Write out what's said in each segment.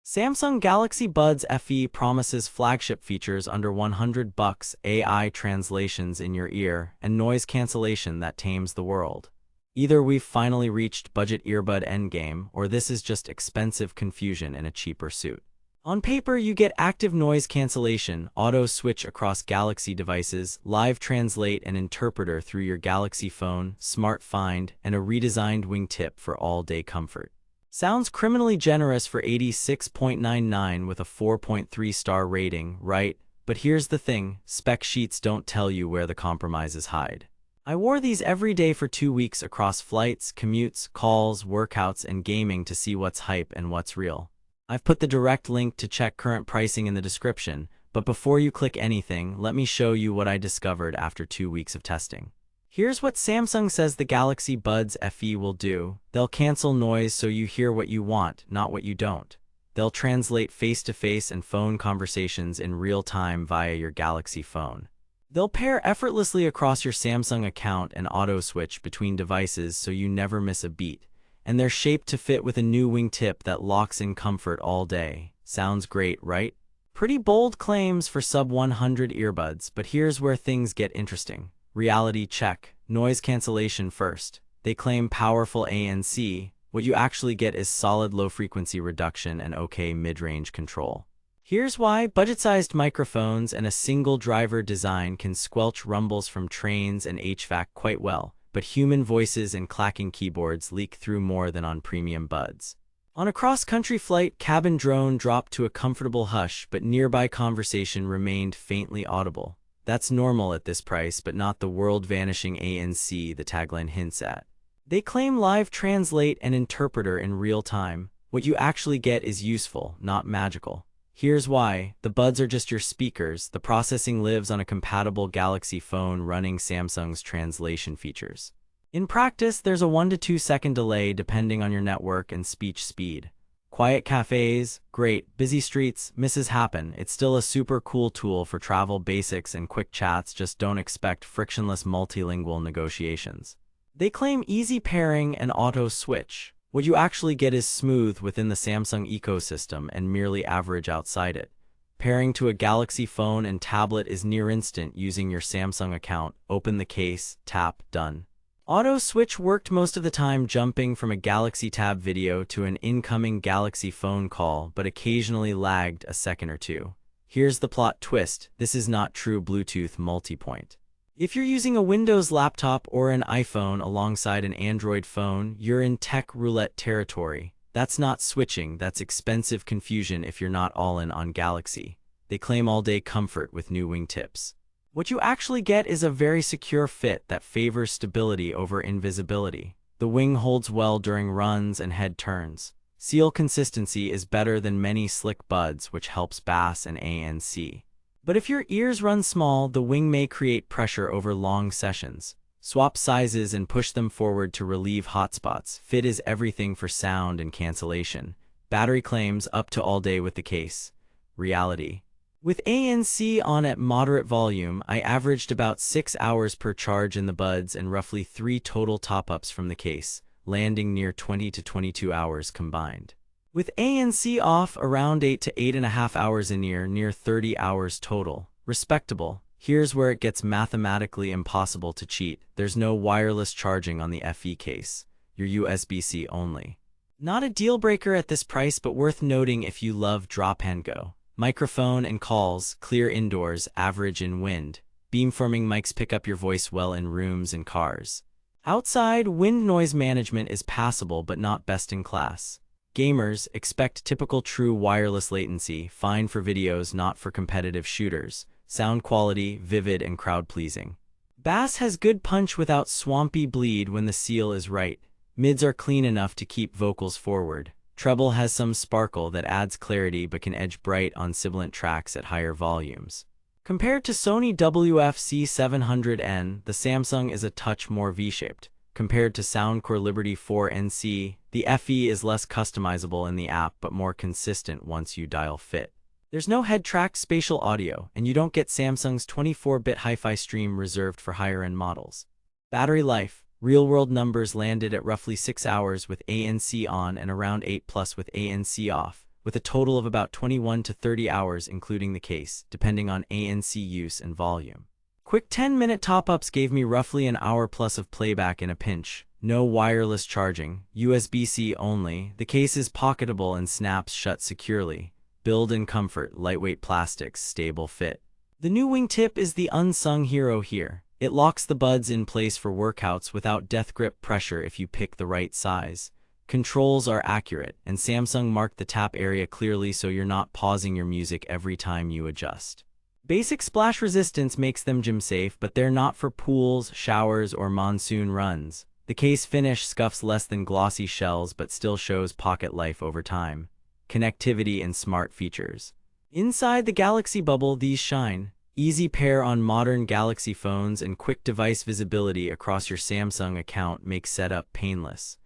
Samsung Galaxy Buds FE promises flagship features under $100, AI translations in your ear, and noise cancellation that tames the world. Either we've finally reached budget earbud endgame, or this is just expensive confusion in a cheaper suit. On paper, you get active noise cancellation, auto switch across Galaxy devices, live translate and interpreter through your Galaxy phone, smart find, and a redesigned wingtip for all-day comfort. Sounds criminally generous for $86.99 with a 4.3-star rating, right? But here's the thing, spec sheets don't tell you where the compromises hide. I wore these every day for 2 weeks across flights, commutes, calls, workouts, and gaming to see what's hype and what's real. I've put the direct link to check current pricing in the description, but before you click anything, let me show you what I discovered after 2 weeks of testing. Here's what Samsung says the Galaxy Buds FE will do. They'll cancel noise so you hear what you want, not what you don't. They'll translate face-to-face and phone conversations in real time via your Galaxy phone. They'll pair effortlessly across your Samsung account and auto-switch between devices so you never miss a beat. And they're shaped to fit with a new wingtip that locks in comfort all day. Sounds great, right? Pretty bold claims for sub-100 earbuds, but here's where things get interesting. Reality check. Noise cancellation first. They claim powerful ANC. What you actually get is solid low-frequency reduction and okay mid-range control. Here's why. Budget-sized microphones and a single driver design can squelch rumbles from trains and HVAC quite well, but human voices and clacking keyboards leak through more than on premium buds. On a cross-country flight, cabin drone dropped to a comfortable hush, but nearby conversation remained faintly audible. That's normal at this price, but not the world-vanishing ANC the tagline hints at. They claim live translate and interpreter in real time. What you actually get is useful, not magical. Here's why. The buds are just your speakers. The processing lives on a compatible Galaxy phone running Samsung's translation features. In practice, there's a 1 to 2 second delay depending on your network and speech speed. Quiet cafes, great. Busy streets, misses happen. It's still a super cool tool for travel basics and quick chats, just don't expect frictionless multilingual negotiations. They claim easy pairing and auto switch. What you actually get is smooth within the Samsung ecosystem and merely average outside it. Pairing to a Galaxy phone and tablet is near instant using your Samsung account. Open the case, tap, done. Auto switch worked most of the time, jumping from a Galaxy Tab video to an incoming Galaxy phone call, but occasionally lagged a second or two. Here's the plot twist. This is not true Bluetooth multipoint. If you're using a Windows laptop or an iPhone alongside an Android phone, you're in tech roulette territory. That's not switching, that's expensive confusion if you're not all in on Galaxy. They claim all-day comfort with new wingtips. What you actually get is a very secure fit that favors stability over invisibility. The wing holds well during runs and head turns. Seal consistency is better than many slick buds, which helps bass and ANC. But if your ears run small, the wing may create pressure over long sessions. Swap sizes and push them forward to relieve hotspots. Fit is everything for sound and cancellation. Battery claims up to all day with the case. Reality. With ANC on at moderate volume, I averaged about 6 hours per charge in the buds and roughly 3 total top-ups from the case, landing near 20 to 22 hours combined. With ANC off, around 8 to 8.5 hours in ear, near 30 hours total. Respectable. Here's where it gets mathematically impossible to cheat. There's no wireless charging on the FE case. You're USB-C only. Not a deal breaker at this price, but worth noting if you love drop and go. Microphone and calls, clear indoors, average in wind. Beamforming mics pick up your voice well in rooms and cars. Outside, wind noise management is passable but not best in class. Gamers, expect typical true wireless latency, fine for videos, not for competitive shooters. Sound quality, vivid and crowd-pleasing. Bass has good punch without swampy bleed when the seal is right. Mids are clean enough to keep vocals forward. Treble has some sparkle that adds clarity but can edge bright on sibilant tracks at higher volumes. Compared to Sony WF-C700N, the Samsung is a touch more V-shaped. Compared to Soundcore Liberty 4NC, the FE is less customizable in the app but more consistent once you dial fit. There's no head-tracked spatial audio, and you don't get Samsung's 24-bit hi-fi stream reserved for higher-end models. Battery life. Real-world numbers landed at roughly 6 hours with ANC on and around 8+ with ANC off, with a total of about 21 to 30 hours including the case, depending on ANC use and volume. Quick 10-minute top-ups gave me roughly an hour plus of playback in a pinch. No wireless charging, USB-C only, the case is pocketable and snaps shut securely. Build in comfort, lightweight plastics, stable fit. The new wingtip is the unsung hero here. It locks the buds in place for workouts without death grip pressure if you pick the right size. Controls are accurate, and Samsung marked the tap area clearly so you're not pausing your music every time you adjust. Basic splash resistance makes them gym safe, but they're not for pools, showers, or monsoon runs. The case finish scuffs less than glossy shells but still shows pocket life over time. Connectivity and smart features. Inside the Galaxy bubble, these shine. Easy pair on modern Galaxy phones and quick device visibility across your Samsung account make setup painless.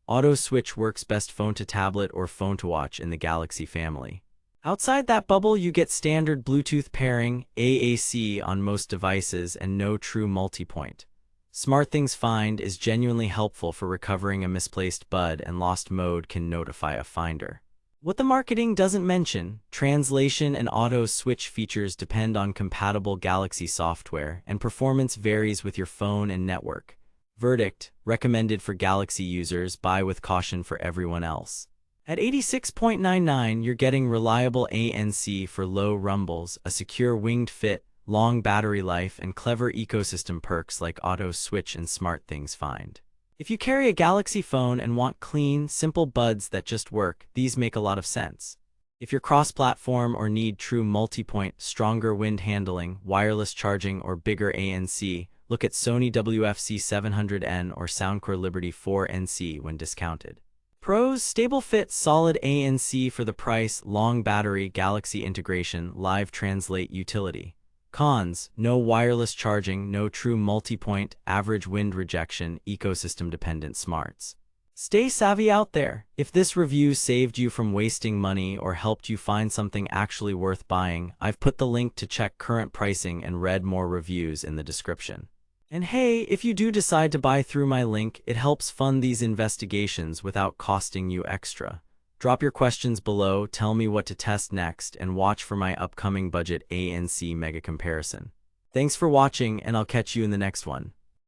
Auto switch works best phone to tablet or phone to watch in the Galaxy family. Outside that bubble, you get standard Bluetooth pairing, AAC on most devices, and no true multipoint. SmartThings Find is genuinely helpful for recovering a misplaced bud, and Lost Mode can notify a finder. What the marketing doesn't mention, translation and auto switch features depend on compatible Galaxy software, and performance varies with your phone and network. Verdict: recommended for Galaxy users, buy with caution for everyone else. At $86.99, you're getting reliable ANC for low rumbles, a secure winged fit, long battery life, and clever ecosystem perks like auto switch and SmartThings Find. If you carry a Galaxy phone and want clean, simple buds that just work, these make a lot of sense. If you're cross-platform or need true multipoint, stronger wind handling, wireless charging, or bigger ANC, look at Sony WFC700N or Soundcore Liberty 4NC when discounted. Pros: stable fit, solid ANC for the price, long battery, Galaxy integration, live translate utility. Cons: no wireless charging, no true multipoint, average wind rejection, ecosystem-dependent smarts. Stay savvy out there. If this review saved you from wasting money or helped you find something actually worth buying, I've put the link to check current pricing and read more reviews in the description. And hey, if you do decide to buy through my link, it helps fund these investigations without costing you extra. Drop your questions below, tell me what to test next, and watch for my upcoming budget ANC mega comparison. Thanks for watching, and I'll catch you in the next one.